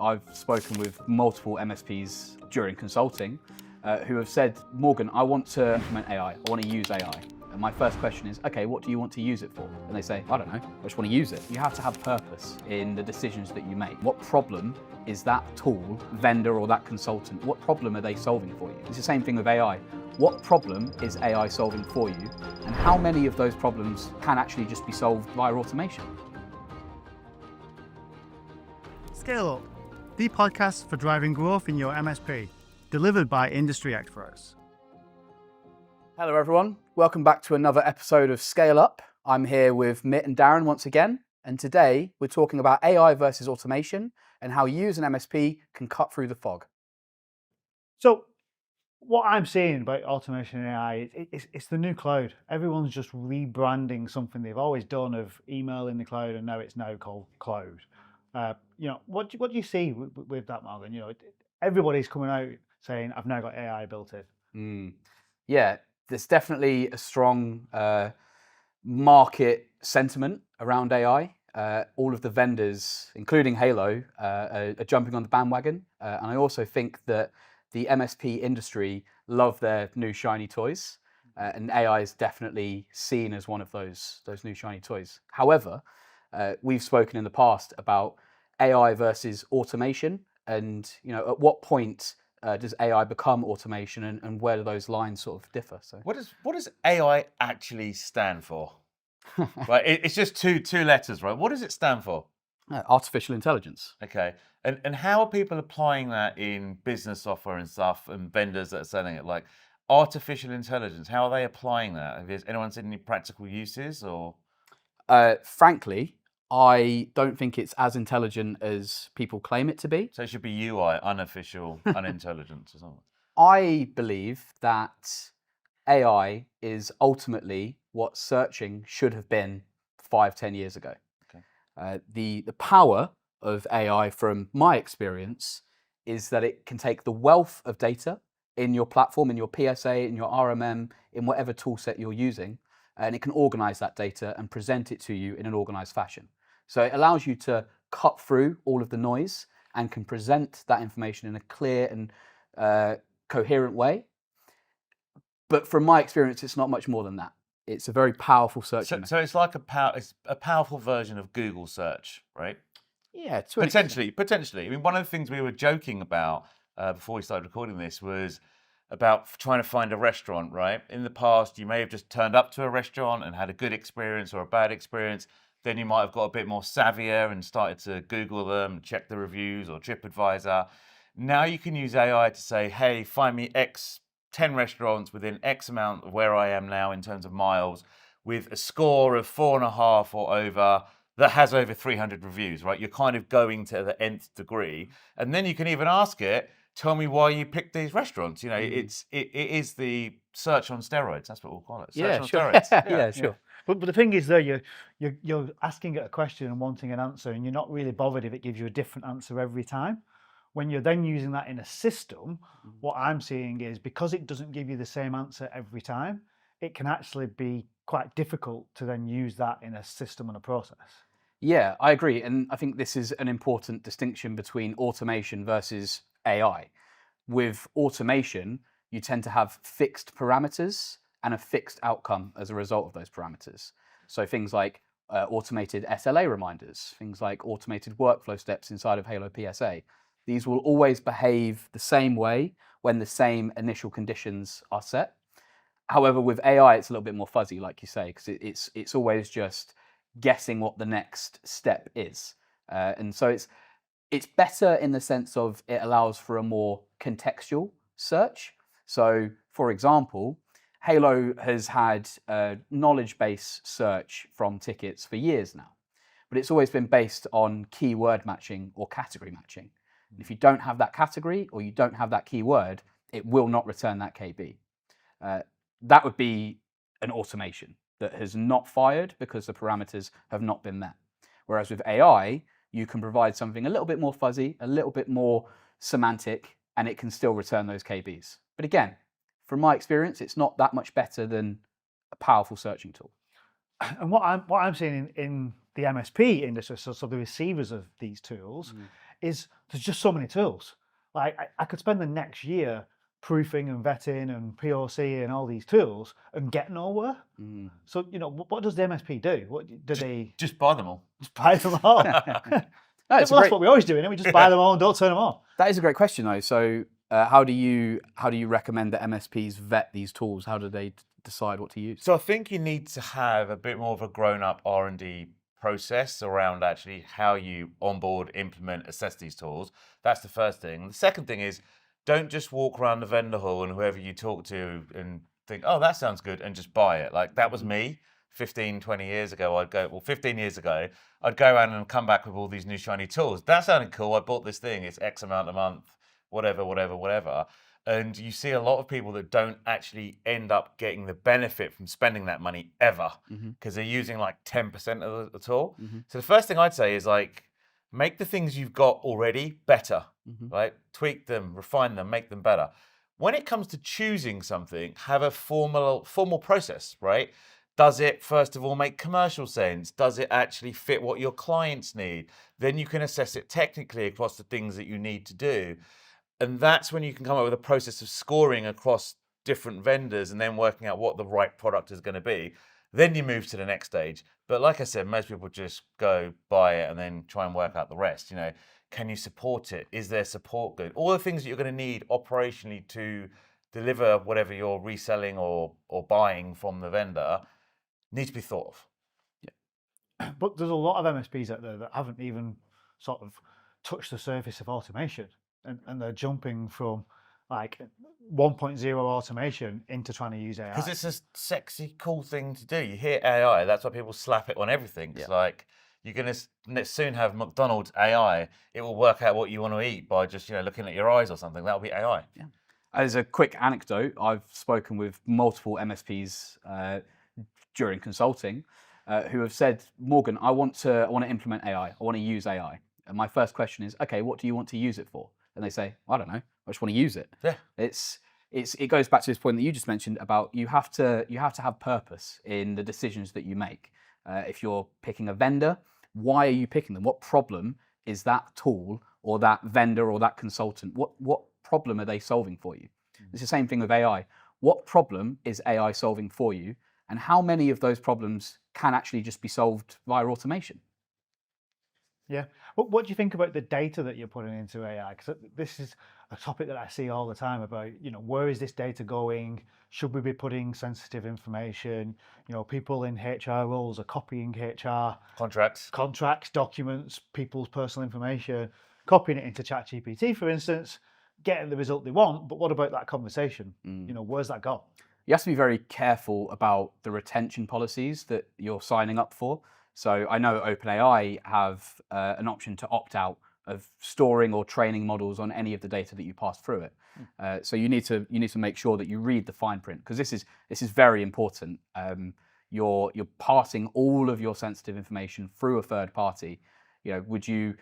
I've spoken with multiple MSPs during consulting who have said, Morgan, I want to implement AI, I want to use AI. And my first question is, okay, what do you want to use it for? And they say, I don't know, I just want to use it. You have to have purpose in the decisions that you make. What problem is that tool, vendor or that consultant, what problem are they solving for you? It's the same thing with AI. What problem is AI solving for you? And how many of those problems can actually just be solved via automation? Scale Up, the podcast for driving growth in your MSP, delivered by industry experts. Hello everyone, welcome back to another episode of Scale Up. I'm here with Mitt and Darren once again, and today we're talking about AI versus automation and how you as an MSP can cut through the fog. So what I'm seeing about automation and AI, it's the new cloud. Everyone's just rebranding something they've always done of email in the cloud, and now it's now called cloud. What do you see with that, Morgan? Everybody's coming out saying, I've now got AI built in. Yeah, there's definitely a strong market sentiment around AI. All of the vendors, including Halo, are jumping on the bandwagon. And I also think that the MSP industry love their new shiny toys. And AI is definitely seen as one of those new shiny toys. However, we've spoken in the past about AI versus automation, and at what point does AI become automation, and where do those lines sort of differ? So, what does AI actually stand for? Right, it's just two letters, right? What does it stand for? Artificial intelligence. Okay, and how are people applying that in business software and stuff, and vendors that are selling it? Like artificial intelligence, how are they applying that? Has anyone seen any practical uses, or? Frankly, I don't think it's as intelligent as people claim it to be. So it should be UI, unofficial, unintelligence or something. I believe that AI is ultimately what searching should have been 5-10 years ago. Okay. The power of AI, from my experience, is that it can take the wealth of data in your platform, in your PSA, in your RMM, in whatever tool set you're using, and it can organize that data and present it to you in an organized fashion. So it allows you to cut through all of the noise and can present that information in a clear and coherent way. But from my experience, it's not much more than that. It's a very powerful search. So it's like a powerful version of Google search, right? Yeah, potentially. I mean, one of the things we were joking about before we started recording this was about trying to find a restaurant, right? In the past, you may have just turned up to a restaurant and had a good experience or a bad experience. Then you might have got a bit more savvier and started to Google them, check the reviews or TripAdvisor. Now you can use AI to say, hey, find me 10 restaurants within X amount of where I am now in terms of miles, with a score of 4.5 or over that has over 300 reviews, right? You're kind of going to the nth degree. And then you can even ask it, tell me why you picked these restaurants. It is the search on steroids. That's what we'll call it. Search on sure. steroids. Yeah, sure. Yeah. But the thing is, though, you're asking it a question and wanting an answer, and you're not really bothered if it gives you a different answer every time. When you're then using that in a system, what I'm seeing is, because it doesn't give you the same answer every time, it can actually be quite difficult to then use that in a system and a process. Yeah, I agree. And I think this is an important distinction between automation versus AI. With automation, you tend to have fixed parameters and a fixed outcome as a result of those parameters. So things like automated SLA reminders, things like automated workflow steps inside of Halo PSA. These will always behave the same way when the same initial conditions are set. However, with AI, it's a little bit more fuzzy, like you say, because it's always just guessing what the next step is. And so it's better in the sense of it allows for a more contextual search. So, for example, Halo has had a knowledge-based search from tickets for years now, but it's always been based on keyword matching or category matching. And if you don't have that category or you don't have that keyword, it will not return that KB. That would be an automation that has not fired because the parameters have not been met. Whereas with AI, you can provide something a little bit more fuzzy, a little bit more semantic, and it can still return those KBs. But again, from my experience, it's not that much better than a powerful searching tool. And what I'm seeing in the MSP industry, so the receivers of these tools, is there's just so many tools. Like I could spend the next year proofing and vetting and POC and all these tools and get nowhere. So, what does the MSP do? What do they Just buy them all. just buy them all? No, Well, that's what we always do, innit? We just buy them all and don't turn them on. That is a great question, though. So, how do you recommend that MSPs vet these tools? How do they decide what to use? So I think you need to have a bit more of a grown-up R&D process around actually how you onboard, implement, assess these tools. That's the first thing. The second thing is, don't just walk around the vendor hall and whoever you talk to and think, oh, that sounds good, and just buy it. Like, that was me 15, 20 years ago. 15 years ago, I'd go around and come back with all these new shiny tools. That sounded cool. I bought this thing. It's X amount a month, whatever. And you see a lot of people that don't actually end up getting the benefit from spending that money ever, because they're using like 10% of the tool. So the first thing I'd say is, like, make the things you've got already better, right? Tweak them, refine them, make them better. When it comes to choosing something, have a formal process, right? Does it, first of all, make commercial sense? Does it actually fit what your clients need? Then you can assess it technically across the things that you need to do. And that's when you can come up with a process of scoring across different vendors and then working out what the right product is going to be. Then you move to the next stage. But like I said, most people just go buy it and then try and work out the rest. Can you support it? Is there support good? All the things that you're going to need operationally to deliver whatever you're reselling or buying from the vendor need to be thought of. Yeah. But there's a lot of MSPs out there that haven't even sort of touched the surface of automation. And they're jumping from like 1.0 automation into trying to use AI. Because it's a sexy, cool thing to do. You hear AI, that's why people slap it on everything. It's like, you're going to soon have McDonald's AI. It will work out what you want to eat by just looking at your eyes or something. That'll be AI. Yeah. As a quick anecdote, I've spoken with multiple MSPs during consulting who have said, Morgan, I want to implement AI. I want to use AI. And my first question is, okay, what do you want to use it for? And they say, I don't know. I just want to use it. Yeah. It goes back to this point that you just mentioned about you have to have purpose in the decisions that you make. If you're picking a vendor, why are you picking them? What problem is that tool or that vendor or that consultant? What problem are they solving for you? It's the same thing with AI. What problem is AI solving for you? And how many of those problems can actually just be solved via automation? Yeah. What do you think about the data that you're putting into AI? Because this is a topic that I see all the time about, where is this data going? Should we be putting sensitive information? People in HR roles are copying HR contracts, documents, people's personal information, copying it into ChatGPT, for instance, getting the result they want. But what about that conversation? Where's that gone? You have to be very careful about the retention policies that you're signing up for. So I know OpenAI have an option to opt out of storing or training models on any of the data that you pass through it. So you need to make sure that you read the fine print, because this is very important. You're passing all of your sensitive information through a third party. Would you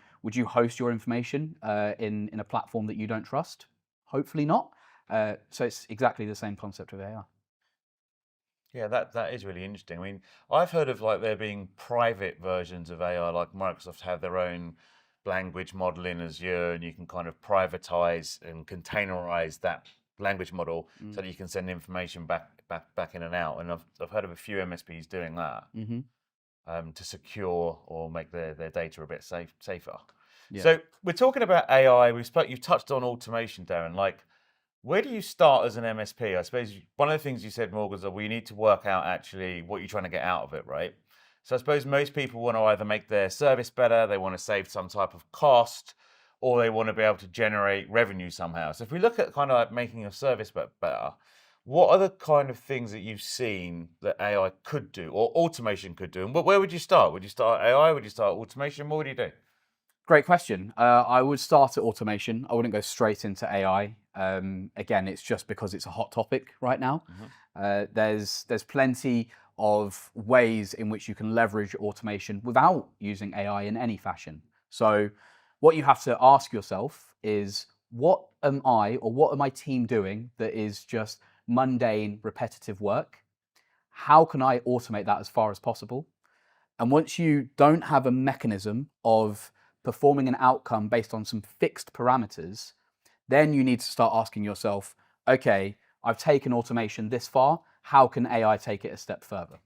host your information in a platform that you don't trust? Hopefully not. So it's exactly the same concept with AI. Yeah, that is really interesting. I mean, I've heard of there being private versions of AI, like Microsoft have their own language model in Azure, and you can kind of privatize and containerize that language model so that you can send information back in and out. And I've heard of a few MSPs doing that to secure or make their data a bit safer. Yeah. So we're talking about AI. You've touched on automation, Darren. Where do you start as an MSP? I suppose one of the things you said, Morgan, is that we need to work out actually what you're trying to get out of it, right? So I suppose most people want to either make their service better, they want to save some type of cost, or they want to be able to generate revenue somehow. So if we look at kind of making your service better, what are the kind of things that you've seen that AI could do or automation could do? And where would you start? Would you start AI? Would you start automation? What would you do? Great question. I would start at automation. I wouldn't go straight into AI. Again, it's just because it's a hot topic right now. There's plenty of ways in which you can leverage automation without using AI in any fashion. So what you have to ask yourself is, what am I or what am my team doing that is just mundane, repetitive work? How can I automate that as far as possible? And once you don't have a mechanism of performing an outcome based on some fixed parameters, then you need to start asking yourself, okay, I've taken automation this far, how can AI take it a step further?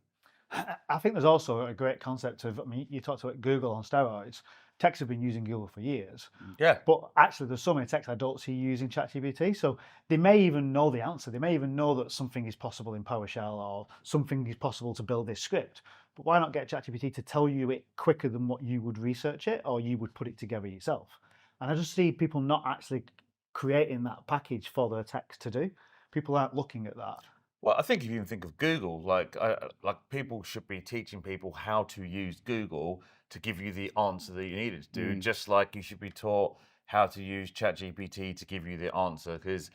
I think there's also a great concept of, I mean, you talked about Google on steroids. Techs have been using Google for years. Yeah. But actually, there's so many techs I don't see using ChatGPT. So they may even know the answer. They may even know that something is possible in PowerShell or something is possible to build this script. But why not get ChatGPT to tell you it quicker than what you would research it or you would put it together yourself? And I just see people not actually creating that package for their techs to do. People aren't looking at that. Well, I think if you even think of Google, like people should be teaching people how to use Google to give you the answer that you needed to do, just like you should be taught how to use ChatGPT to give you the answer, because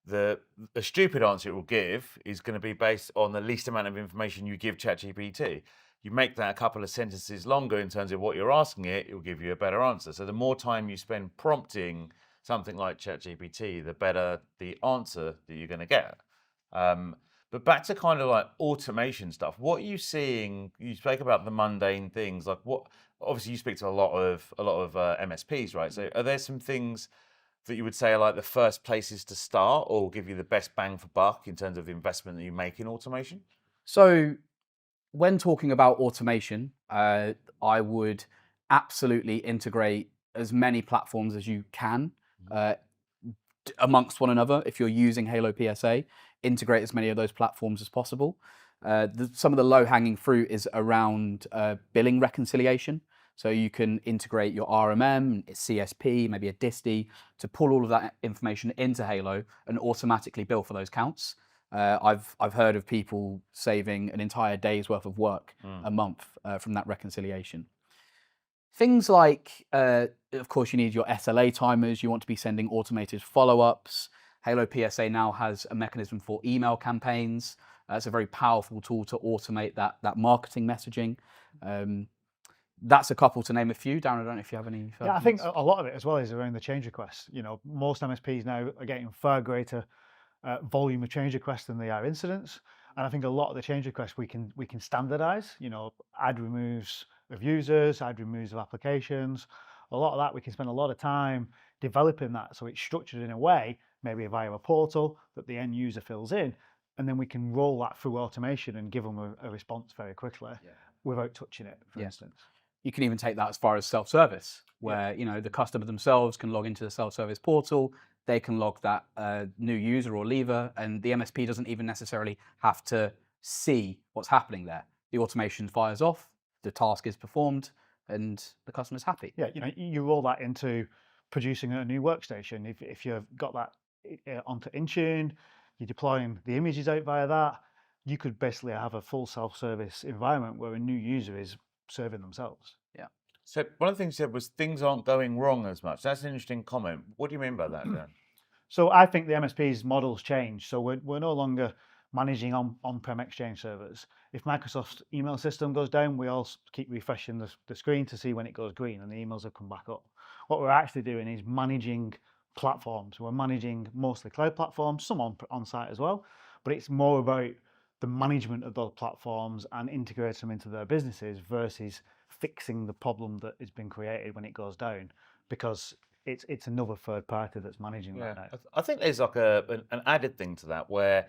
the stupid answer it will give is going to be based on the least amount of information you give ChatGPT. You make that a couple of sentences longer in terms of what you're asking it, it will give you a better answer. So the more time you spend prompting something like ChatGPT, the better the answer that you're going to get. But back to kind of like automation stuff. What are you seeing? You spoke about the mundane things. Like what? Obviously, you speak to a lot of MSPs, right? So, are there some things that you would say are like the first places to start, or give you the best bang for buck in terms of the investment that you make in automation? So, when talking about automation, I would absolutely integrate as many platforms as you can amongst one another. If you're using Halo PSA, integrate as many of those platforms as possible. Some of the low-hanging fruit is around billing reconciliation. So you can integrate your RMM, CSP, maybe a disti, to pull all of that information into Halo and automatically bill for those counts. I've heard of people saving an entire day's worth of work a month from that reconciliation. Things like, of course, you need your SLA timers. You want to be sending automated follow-ups. Halo PSA now has a mechanism for email campaigns. It's a very powerful tool to automate that marketing messaging. That's a couple to name a few. Darren, I don't know if you have any further Yeah, I think comments. a lot of it as well is around the change requests. You know, most MSPs now are getting far greater volume of change requests than they are incidents. And I think a lot of the change requests we can standardize. You know, add removes of users, add removes of applications. A lot of that we can spend a lot of time developing that so it's structured in a way, maybe via a portal that the end user fills in, and then we can roll that through automation and give them a response very quickly without touching it, for instance. You can even take that as far as self-service, where you know the customer themselves can log into the self-service portal. They can log that new user or leaver, and the MSP doesn't even necessarily have to see what's happening there. The automation fires off, the task is performed, and the customer's happy. Yeah, you know, you roll that into producing a new workstation. If you've got that onto Intune, you're deploying the images out via that, you could basically have a full self-service environment where a new user is serving themselves. Yeah. So one of the things you said was things aren't going wrong as much. That's an interesting comment. What do you mean by that, Dan? So I think the MSP's models change. So we're no longer managing on-prem Exchange servers. If Microsoft's email system goes down, we all keep refreshing the screen to see when it goes green and the emails have come back up. What we're actually doing is managing platforms. We're managing mostly cloud platforms, some on-site as well, but it's more about the management of those platforms and integrating them into their businesses versus fixing the problem that has been created when it goes down, because it's another third party that's managing that now. I think there's like an added thing to that where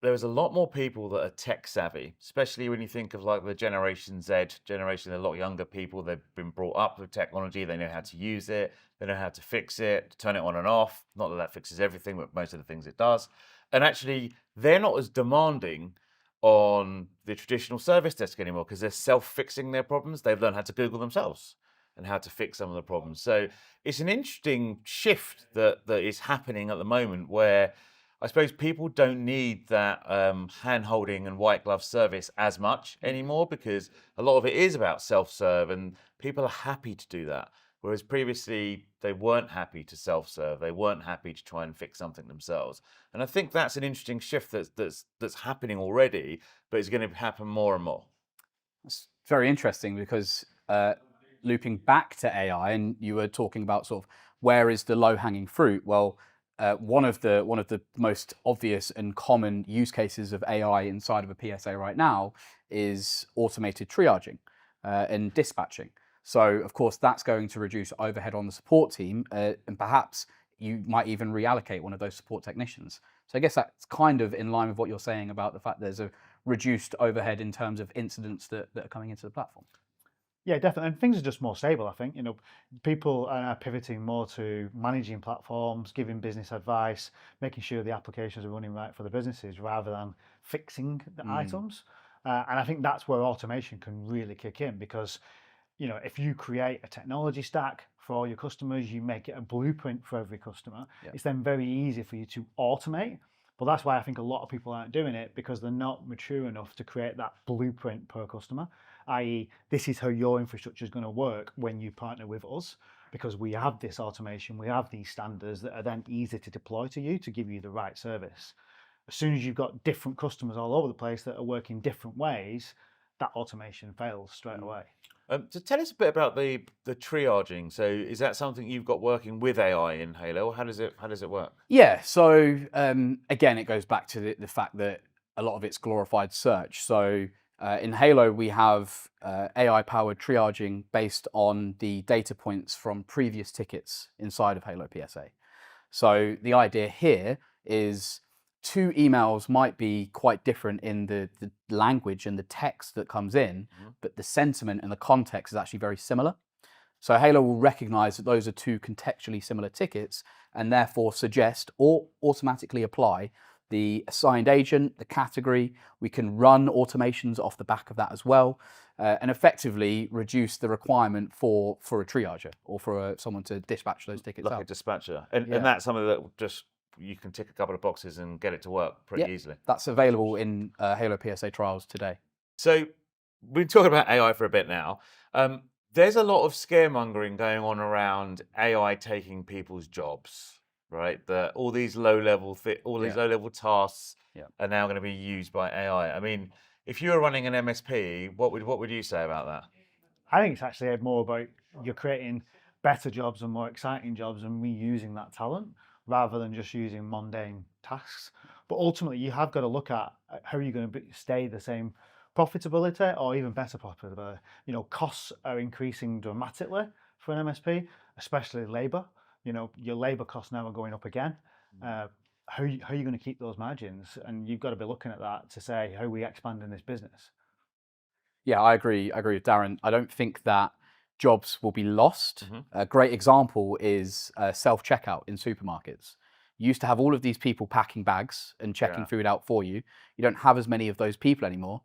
there's a lot more people that are tech savvy, especially when you think of like the Generation Z generation, a lot younger people. They've been brought up with technology. They know how to use it. They know how to fix it, turn it on and off. Not that that fixes everything, but most of the things it does. And actually, they're not as demanding on the traditional service desk anymore because they're self-fixing their problems. They've learned how to Google themselves and how to fix some of the problems. So it's an interesting shift that is happening at the moment where I suppose people don't need that hand-holding and white glove service as much anymore because a lot of it is about self-serve and people are happy to do that. Whereas previously they weren't happy to self-serve, they weren't happy to try and fix something themselves. And I think that's an interesting shift that's happening already, but it's going to happen more and more. It's very interesting because looping back to AI, and you were talking about sort of where is the low-hanging fruit? Well, one of the most obvious and common use cases of AI inside of a PSA right now is automated triaging and dispatching. So, of course, that's going to reduce overhead on the support team, and perhaps you might even reallocate one of those support technicians. So I guess that's kind of in line with what you're saying about the fact there's a reduced overhead in terms of incidents that are coming into the platform. Yeah, definitely. And things are just more stable, I think. People are pivoting more to managing platforms, giving business advice, making sure the applications are running right for the businesses rather than fixing the items. And I think that's where automation can really kick in because, if you create a technology stack for all your customers, you make it a blueprint for every customer, it's then very easy for you to automate. But that's why I think a lot of people aren't doing it because they're not mature enough to create that blueprint per customer, i.e. this is how your infrastructure is going to work when you partner with us because we have this automation, we have these standards that are then easy to deploy to you to give you the right service. As soon as you've got different customers all over the place that are working different ways, that automation fails straight away. So tell us a bit about the triaging. So is that something you've got working with AI in Halo, or how does it work? Yeah. So again, it goes back to the fact that a lot of it's glorified search. So in Halo, we have AI-powered triaging based on the data points from previous tickets inside of Halo PSA. So the idea here is 2 emails might be quite different in the language and the text that comes in, but the sentiment and the context is actually very similar. So Halo will recognize that those are 2 contextually similar tickets and therefore suggest or automatically apply the assigned agent, the category. We can run automations off the back of that as well, and effectively reduce the requirement for a triager or for someone to dispatch those tickets like out. a dispatcher. And that's something that just you can tick a couple of boxes and get it to work pretty easily. That's available in Halo PSA trials today. So we've been talking about AI for a bit now. There's a lot of scaremongering going on around AI taking people's jobs, right? That all these low-level tasks are now going to be used by AI. I mean, if you were running an MSP, what would you say about that? I think it's actually more about you're creating better jobs and more exciting jobs and reusing that talent rather than just using mundane tasks. But ultimately, you have got to look at how are you going to stay the same profitability or even better profitability. Costs are increasing dramatically for an MSP, especially labour. Your labour costs now are going up again. How are you going to keep those margins? And you've got to be looking at that to say, how are we expanding this business? Yeah, I agree with Darren. I don't think that jobs will be lost. A great example is self-checkout in supermarkets. You used to have all of these people packing bags and checking food out for you. You don't have as many of those people anymore.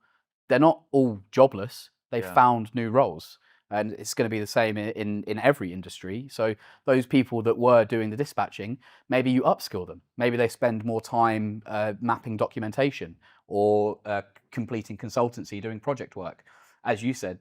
They're not all jobless. They've found new roles. And it's going to be the same in every industry. So those people that were doing the dispatching, maybe you upskill them. Maybe they spend more time mapping documentation or completing consultancy, doing project work. As you said,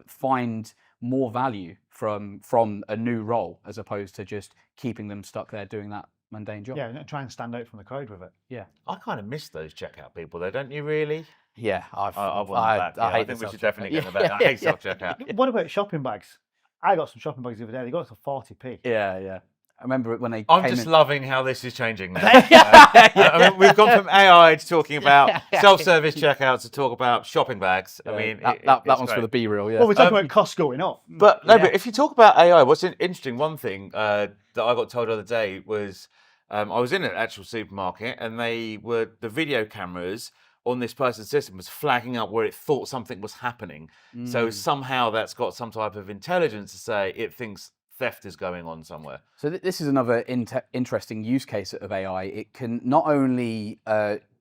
find more value from a new role as opposed to just keeping them stuck there doing that mundane job. Yeah, and try and stand out from the crowd with it. Yeah. I kind of miss those checkout people though, don't you really? Yeah, I want that. I think we should definitely get them back. I hate self-checkout. What about shopping bags? I got some shopping bags the other day. They got to 40p. Yeah. I remember when they I'm came just in. loving how this is changing now. I mean, we've gone from AI to talking about self-service checkouts to talk about shopping bags. I mean, that one's for the B-reel, yeah. Well, we're talking about costs going up. But if you talk about AI, what's interesting, one thing that I got told the other day was I was in an actual supermarket and the video cameras on this person's system was flagging up where it thought something was happening. So somehow that's got some type of intelligence to say it thinks theft is going on somewhere. So this is another interesting use case of AI. It can not only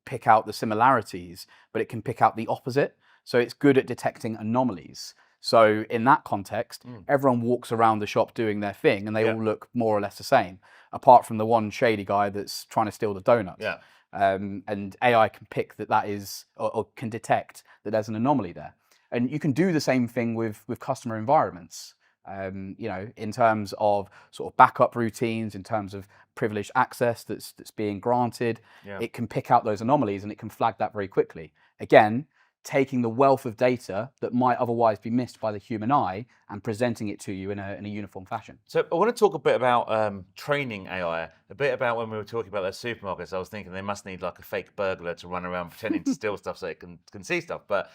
pick out the similarities, but it can pick out the opposite. So it's good at detecting anomalies. So in that context, everyone walks around the shop doing their thing and they all look more or less the same, apart from the one shady guy that's trying to steal the donuts. Yeah. And AI can pick that is, or can detect that there's an anomaly there. And you can do the same thing with customer environments. In terms of sort of backup routines, in terms of privileged access that's being granted, it can pick out those anomalies and it can flag that very quickly. Again, taking the wealth of data that might otherwise be missed by the human eye and presenting it to you in a uniform fashion. So I want to talk a bit about training AI, a bit about when we were talking about those supermarkets. I was thinking they must need like a fake burglar to run around pretending to steal stuff so it can see stuff. But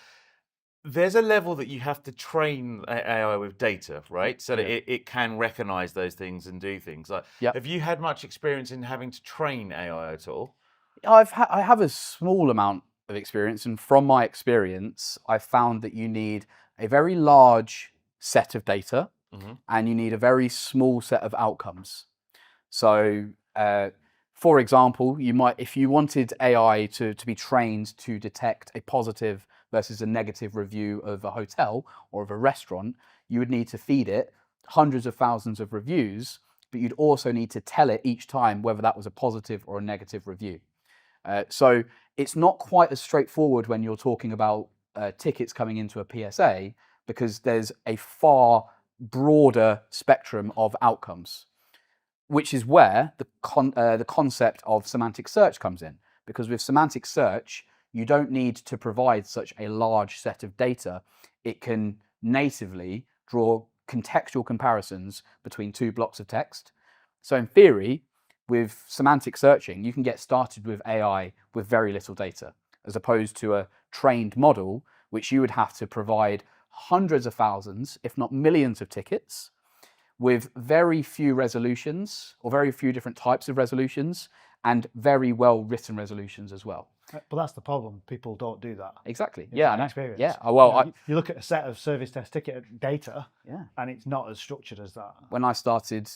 there's a level that you have to train AI with data, right? So that Yeah. it can recognize those things and do things. Like, Yep. have you had much experience in having to train AI at all? I have a small amount of experience, and from my experience, I've found that you need a very large set of data, and you need a very small set of outcomes. So, for example, you might, if you wanted AI to be trained to detect a positive versus a negative review of a hotel or of a restaurant, you would need to feed it hundreds of thousands of reviews, but you'd also need to tell it each time whether that was a positive or a negative review. So it's not quite as straightforward when you're talking about tickets coming into a PSA, because there's a far broader spectrum of outcomes, which is where the concept of semantic search comes in. Because with semantic search, you don't need to provide such a large set of data. It can natively draw contextual comparisons between two blocks of text. So in theory, with semantic searching, you can get started with AI with very little data, as opposed to a trained model, which you would have to provide hundreds of thousands, if not millions of tickets, with very few resolutions, or very few different types of resolutions, and very well written resolutions as well. But that's the problem. People don't do that. Exactly. In Yeah, my I know. experience. Yeah. Well, You know, you look at a set of service test ticket data, yeah. and it's not as structured as that. When I started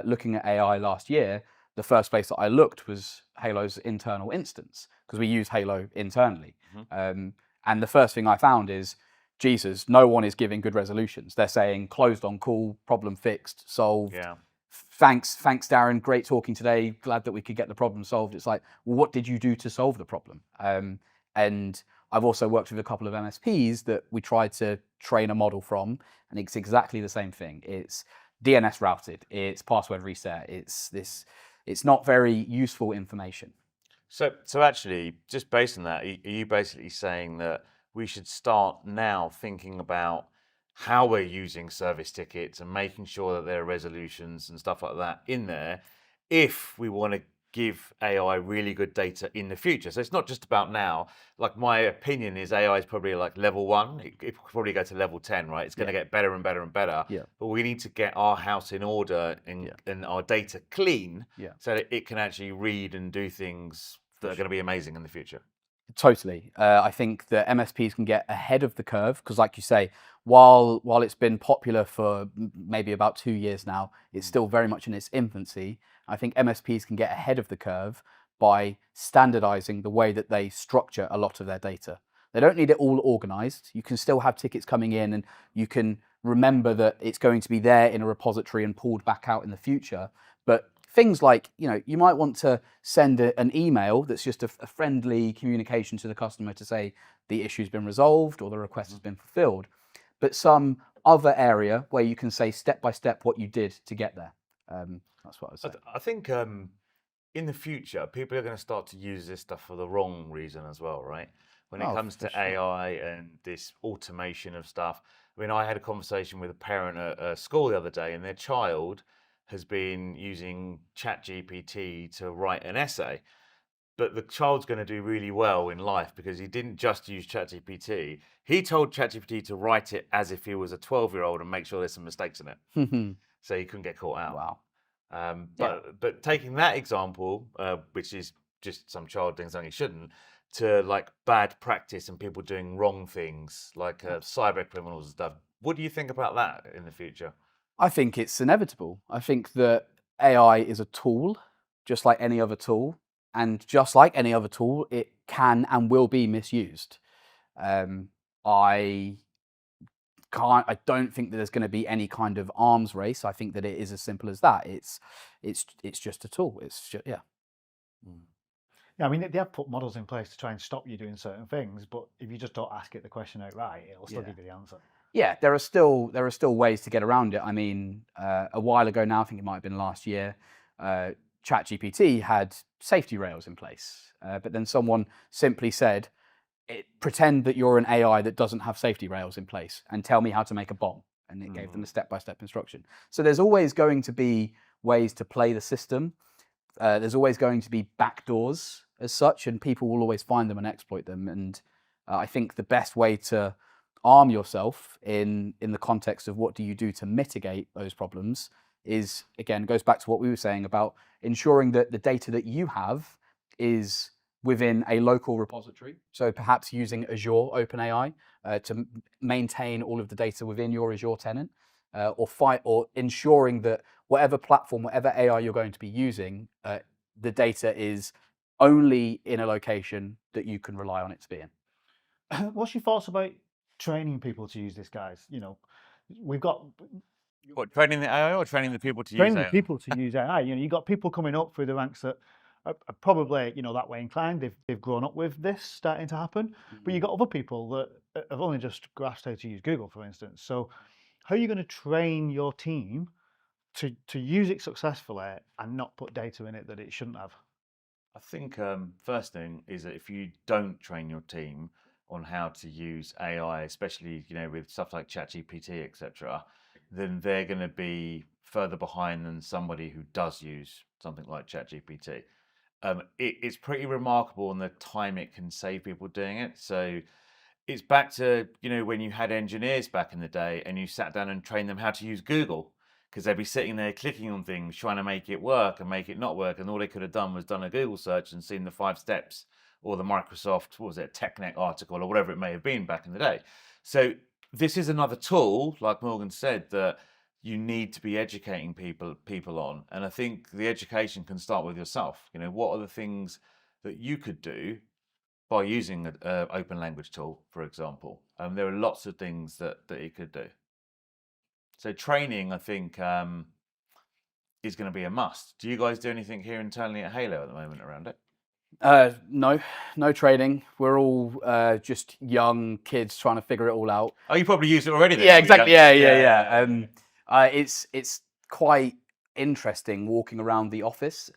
looking at AI last year, the first place that I looked was Halo's internal instance, because we use Halo internally. And the first thing I found is, Jesus, no one is giving good resolutions. They're saying closed on call, problem fixed, solved. Yeah. Thanks, Darren. Great talking today. Glad that we could get the problem solved. It's like, well, what did you do to solve the problem? And I've also worked with a couple of MSPs that we tried to train a model from, and it's exactly the same thing. It's DNS routed. It's password reset. It's not very useful information. So actually, just based on that, are you basically saying that we should start now thinking about how we're using service tickets and making sure that there are resolutions and stuff like that in there, if we want to give AI really good data in the future? So it's not just about now. Like, my opinion is AI is probably like level 1. It could probably go to level 10, right? It's going to get better and better and better. Yeah. But we need to get our house in order and our data clean, so that it can actually read and do things that are going to be amazing in the future. Totally. I think that MSPs can get ahead of the curve, because, like you say, while it's been popular for maybe about 2 years now, it's still very much in its infancy. I think MSPs can get ahead of the curve by standardizing the way that they structure a lot of their data. They don't need it all organized. You can still have tickets coming in, and you can remember that it's going to be there in a repository and pulled back out in the future. But things like, you might want to send an email that's just a friendly communication to the customer to say the issue's been resolved or the request has been fulfilled, but some other area where you can say step by step what you did to get there. That's what I was saying. I think in the future, people are going to start to use this stuff for the wrong reason as well, right? When it comes to AI and this automation of stuff. I mean, I had a conversation with a parent at school the other day, and their child has been using ChatGPT to write an essay. But the child's going to do really well in life because he didn't just use ChatGPT. He told ChatGPT to write it as if he was a 12-year-old and make sure there's some mistakes in it. So he couldn't get caught out. Wow. But taking that example, which is just some child doing something he shouldn't, to like bad practice and people doing wrong things, like cyber criminals and stuff. What do you think about that in the future? I think it's inevitable. I think that AI is a tool, just like any other tool. And just like any other tool, it can and will be misused. I don't think that there's going to be any kind of arms race. I think that it is as simple as that. It's just a tool. It's just, yeah. Yeah, I mean, they have put models in place to try and stop you doing certain things, but if you just don't ask it the question outright, it'll still give you the answer. Yeah, there are still ways to get around it. I mean, a while ago now, I think it might have been last year, ChatGPT had safety rails in place, but then someone simply said, pretend that you're an AI that doesn't have safety rails in place and tell me how to make a bomb. And it gave them a step-by-step instruction. So there's always going to be ways to play the system. There's always going to be backdoors as such, and people will always find them and exploit them. And I think the best way to arm yourself in the context of what do you do to mitigate those problems is, again, goes back to what we were saying about ensuring that the data that you have is within a local repository. So perhaps using Azure OpenAI to maintain all of the data within your Azure tenant, or ensuring that whatever platform, whatever AI you're going to be using, the data is only in a location that you can rely on it to be in. What's your thoughts about training people to use this, guys? We've got What, training the AI or training the people to use training AI? the people to use AI. You've got people coming up through the ranks that are probably that way inclined. They've grown up with this starting to happen, but you've got other people that have only just grasped how to use Google, for instance. So, how are you going to train your team to use it successfully and not put data in it that it shouldn't have? I think first thing is that if you don't train your team on how to use AI, especially with stuff like ChatGPT, etc., then they're going to be further behind than somebody who does use something like ChatGPT. It's pretty remarkable on the time it can save people doing it. So it's back to when you had engineers back in the day and you sat down and trained them how to use Google, because they'd be sitting there clicking on things, trying to make it work and make it not work. And all they could have done was done a Google search and seen the 5 steps or the Microsoft, what was it, TechNet article or whatever it may have been back in the day. So this is another tool, like Morgan said, that you need to be educating people on. And I think the education can start with yourself. What are the things that you could do by using an open language tool, for example? There are lots of things that it could do. So training, I think, is going to be a must. Do you guys do anything here internally at Halo at the moment around it? No training. We're all just young kids trying to figure it all out. Oh, you probably use it already then. Yeah, exactly. Yeah. It's quite interesting walking around the office.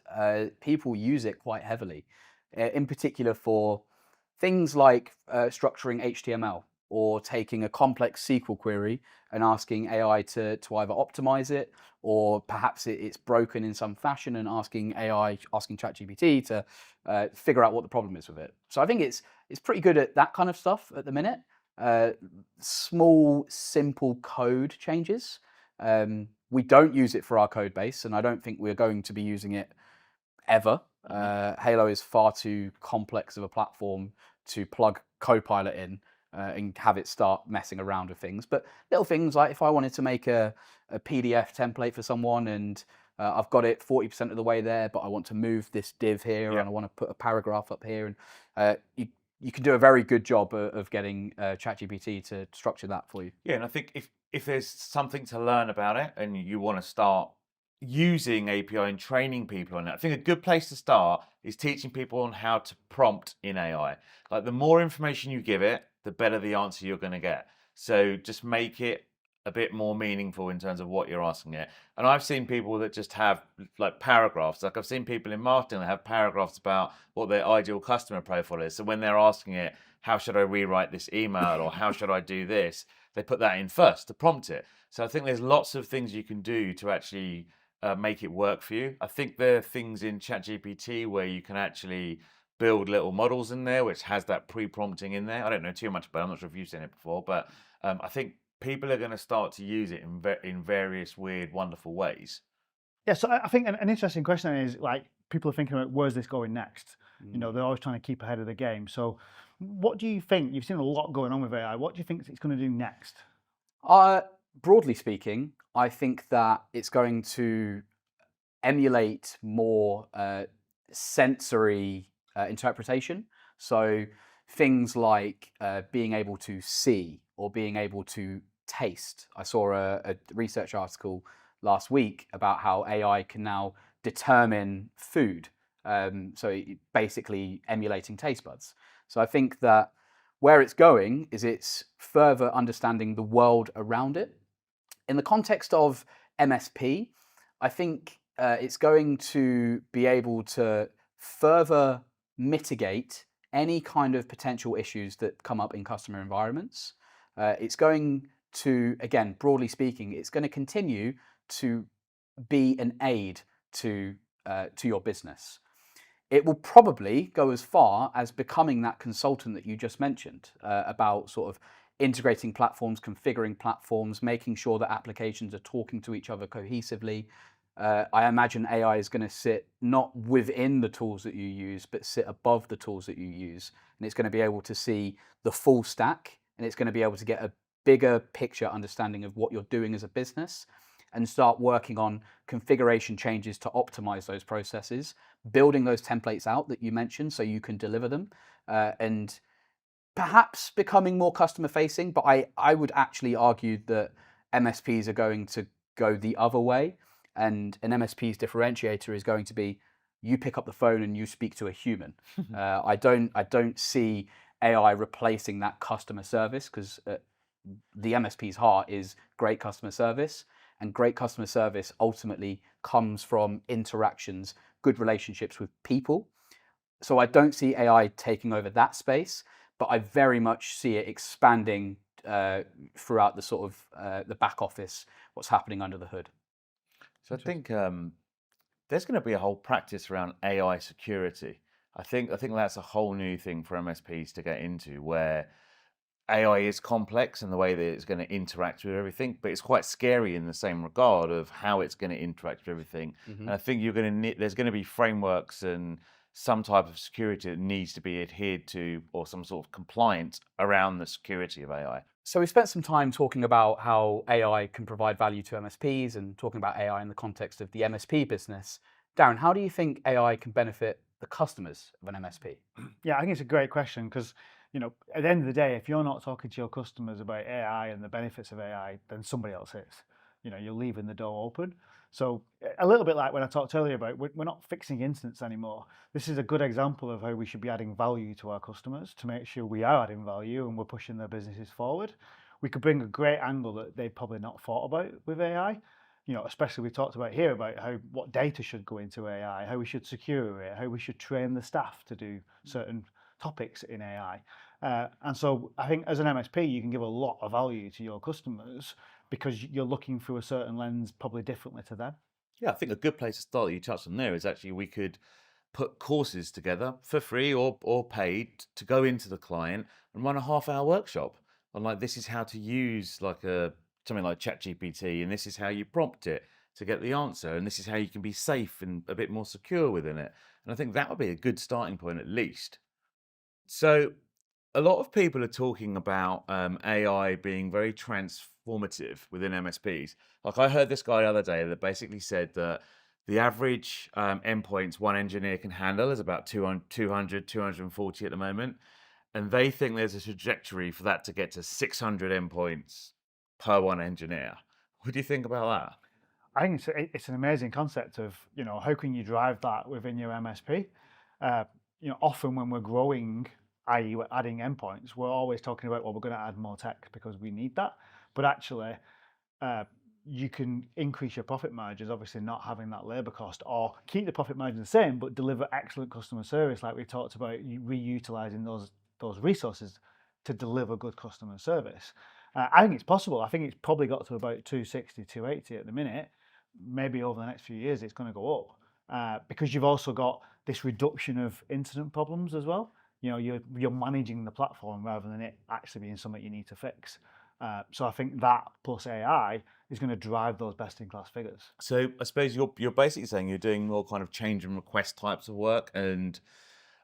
People use it quite heavily, in particular for things like structuring HTML or taking a complex SQL query and asking AI to either optimize it, or perhaps it's broken in some fashion and asking ChatGPT to figure out what the problem is with it. So I think it's pretty good at that kind of stuff at the minute. Small, simple code changes. We don't use it for our code base, and I don't think we're going to be using it ever. Halo is far too complex of a platform to plug Copilot in and have it start messing around with things. But little things like if I wanted to make a PDF template for someone and I've got it 40% of the way there, but I want to move this div here and I want to put a paragraph up here, and you can do a very good job of getting ChatGPT to structure that for you. Yeah, and I think if there's something to learn about it and you want to start using API and training people on it, I think a good place to start is teaching people on how to prompt in AI. Like, the more information you give it, the better the answer you're going to get. So just make it a bit more meaningful in terms of what you're asking it. And I've seen people that just have like paragraphs. Like, I've seen people in marketing that have paragraphs about what their ideal customer profile is. So when they're asking it, how should I rewrite this email, or how should I do this, they put that in first to prompt it. So I think there's lots of things you can do to actually make it work for you. I think there are things in ChatGPT where you can actually build little models in there, which has that pre-prompting in there. I don't know too much about it. I'm not sure if you've seen it before, but I think people are going to start to use it in various weird, wonderful ways. Yeah, so I think an interesting question is, like, people are thinking about where's this going next? They're always trying to keep ahead of the game. So what do you think? You've seen a lot going on with AI. What do you think it's going to do next? Broadly speaking, I think that it's going to emulate more sensory interpretation. So things like being able to see or being able to taste. I saw a research article last week about how AI can now determine food. So basically emulating taste buds. So I think that where it's going is it's further understanding the world around it. In the context of MSP, I think it's going to be able to further mitigate any kind of potential issues that come up in customer environments. It's going to, again, broadly speaking, it's going to continue to be an aid to your business. It will probably go as far as becoming that consultant that you just mentioned about sort of integrating platforms, configuring platforms, making sure that applications are talking to each other cohesively. I imagine AI is going to sit not within the tools that you use, but sit above the tools that you use. And it's going to be able to see the full stack, and it's going to be able to get a bigger picture understanding of what you're doing as a business and start working on configuration changes to optimize those processes, building those templates out that you mentioned so you can deliver them, and perhaps becoming more customer facing. But I would actually argue that MSPs are going to go the other way. And an MSP's differentiator is going to be you pick up the phone and you speak to a human. I don't see AI replacing that customer service, because the MSP's heart is great customer service, and great customer service ultimately comes from interactions, good relationships with people. So I don't see AI taking over that space, but I very much see it expanding throughout the sort of the back office, what's happening under the hood. So I think there's going to be a whole practice around AI security. I think that's a whole new thing for MSPs to get into, where AI is complex in the way that it's going to interact with everything, but it's quite scary in the same regard of how it's going to interact with everything. And I think there's going to be frameworks and some type of security that needs to be adhered to, or some sort of compliance around the security of AI. So we spent some time talking about how AI can provide value to MSPs and talking about AI in the context of the MSP business. Darren, how do you think AI can benefit the customers of an MSP? Yeah, I think it's a great question, because at the end of the day, if you're not talking to your customers about AI and the benefits of AI, then somebody else is. You're leaving the door open. So a little bit like when I talked earlier about we're not fixing incidents anymore. This is a good example of how we should be adding value to our customers to make sure we are adding value and we're pushing their businesses forward. We could bring a great angle that they've probably not thought about with AI. Especially we talked about here about what data should go into AI, how we should secure it, how we should train the staff to do certain topics in AI. And so I think as an MSP, you can give a lot of value to your customers because you're looking through a certain lens probably differently to them. Yeah, I think a good place to start that you touched on there is actually we could put courses together for free or paid to go into the client and run a half-hour workshop on, like, this is how to use something like ChatGPT, and this is how you prompt it to get the answer, and this is how you can be safe and a bit more secure within it. And I think that would be a good starting point at least. So a lot of people are talking about AI being very transformative within MSPs. Like, I heard this guy the other day that basically said that the average endpoints one engineer can handle is about 200, 240 at the moment. And they think there's a trajectory for that to get to 600 endpoints per one engineer. What do you think about that? I think it's an amazing concept of, how can you drive that within your MSP? Often when we're growing, i.e. we're adding endpoints, we're always talking about, well, we're going to add more tech because we need that. But actually, you can increase your profit margins, obviously not having that labor cost, or keep the profit margin the same, but deliver excellent customer service, like we talked about, reutilizing those resources to deliver good customer service. I think it's possible. I think it's probably got to about 260, 280 at the minute. Maybe over the next few years, it's going to go up because you've also got this reduction of incident problems as well. You're managing the platform rather than it actually being something you need to fix. So I think that plus AI is going to drive those best-in-class figures. So I suppose you're basically saying you're doing more kind of change and request types of work, and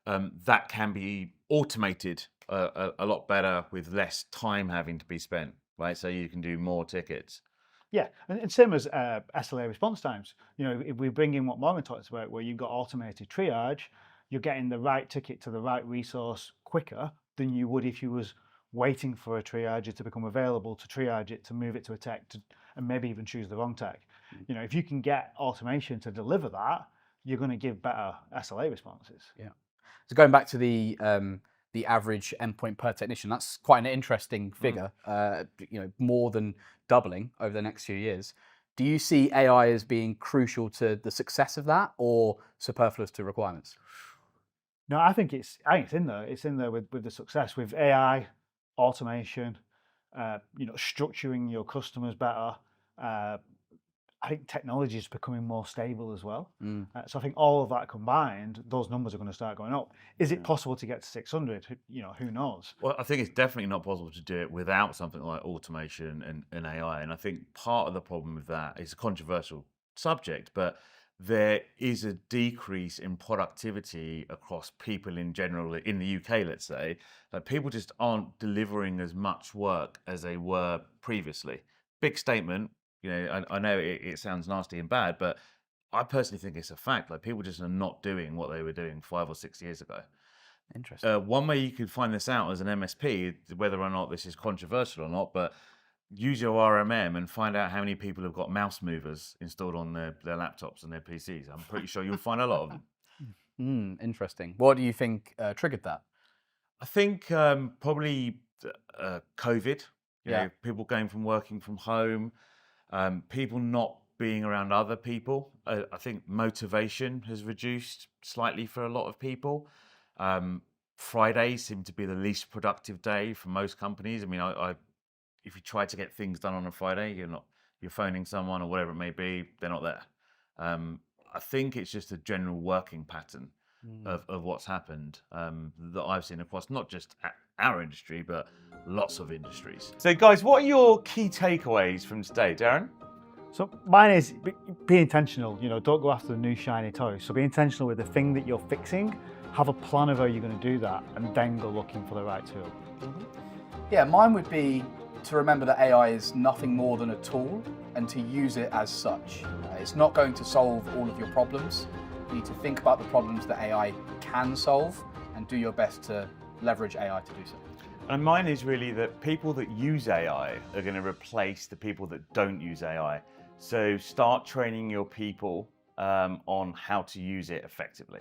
that can be automated a lot better with less time having to be spent, right? So you can do more tickets. Yeah, and same as SLA response times. If we bring in what Morgan talks about, where you've got automated triage, you're getting the right ticket to the right resource quicker than you would if you was waiting for a triager to become available, to triage it, to move it to a tech, and maybe even choose the wrong tech. If you can get automation to deliver that, you're going to give better SLA responses. Yeah. So going back to the average endpoint per technician, that's quite an interesting figure. More than doubling over the next few years. Do you see AI as being crucial to the success of that, or superfluous to requirements? No, I think it's in there. It's in there with the success with AI, automation, structuring your customers better, I think technology is becoming more stable as well. Mm. So I think all of that combined, those numbers are going to start going up. Is it possible to get to 600? Who knows? Well, I think it's definitely not possible to do it without something like automation and AI. And I think part of the problem with that is a controversial subject, but there is a decrease in productivity across people in general in the UK, let's say. Like people just aren't delivering as much work as they were previously. Big statement. I know it sounds nasty and bad, but I personally think it's a fact. Like people just are not doing what they were doing 5 or 6 years ago. Interesting. One way you could find this out as an MSP, whether or not this is controversial or not, but use your RMM and find out how many people have got mouse movers installed on their laptops and their PCs. I'm pretty sure you'll find a lot of them. Interesting. What do you think triggered that? I think probably COVID. People going from working from home, people not being around other people. I think motivation has reduced slightly for a lot of people. Fridays seem to be the least productive day for most companies. I mean, if you try to get things done on a Friday, you're phoning someone or whatever it may be, they're not there. I think it's just a general working pattern of what's happened that I've seen across not just our industry, but lots of industries. So guys, what are your key takeaways from today, Darren? So mine is be intentional, don't go after the new shiny toy. So be intentional with the thing that you're fixing, have a plan of how you're going to do that, and then go looking for the right tool. Yeah, mine would be to remember that AI is nothing more than a tool and to use it as such. It's not going to solve all of your problems. You need to think about the problems that AI can solve and do your best to leverage AI to do so. And mine is really that people that use AI are going to replace the people that don't use AI. So start training your people on how to use it effectively.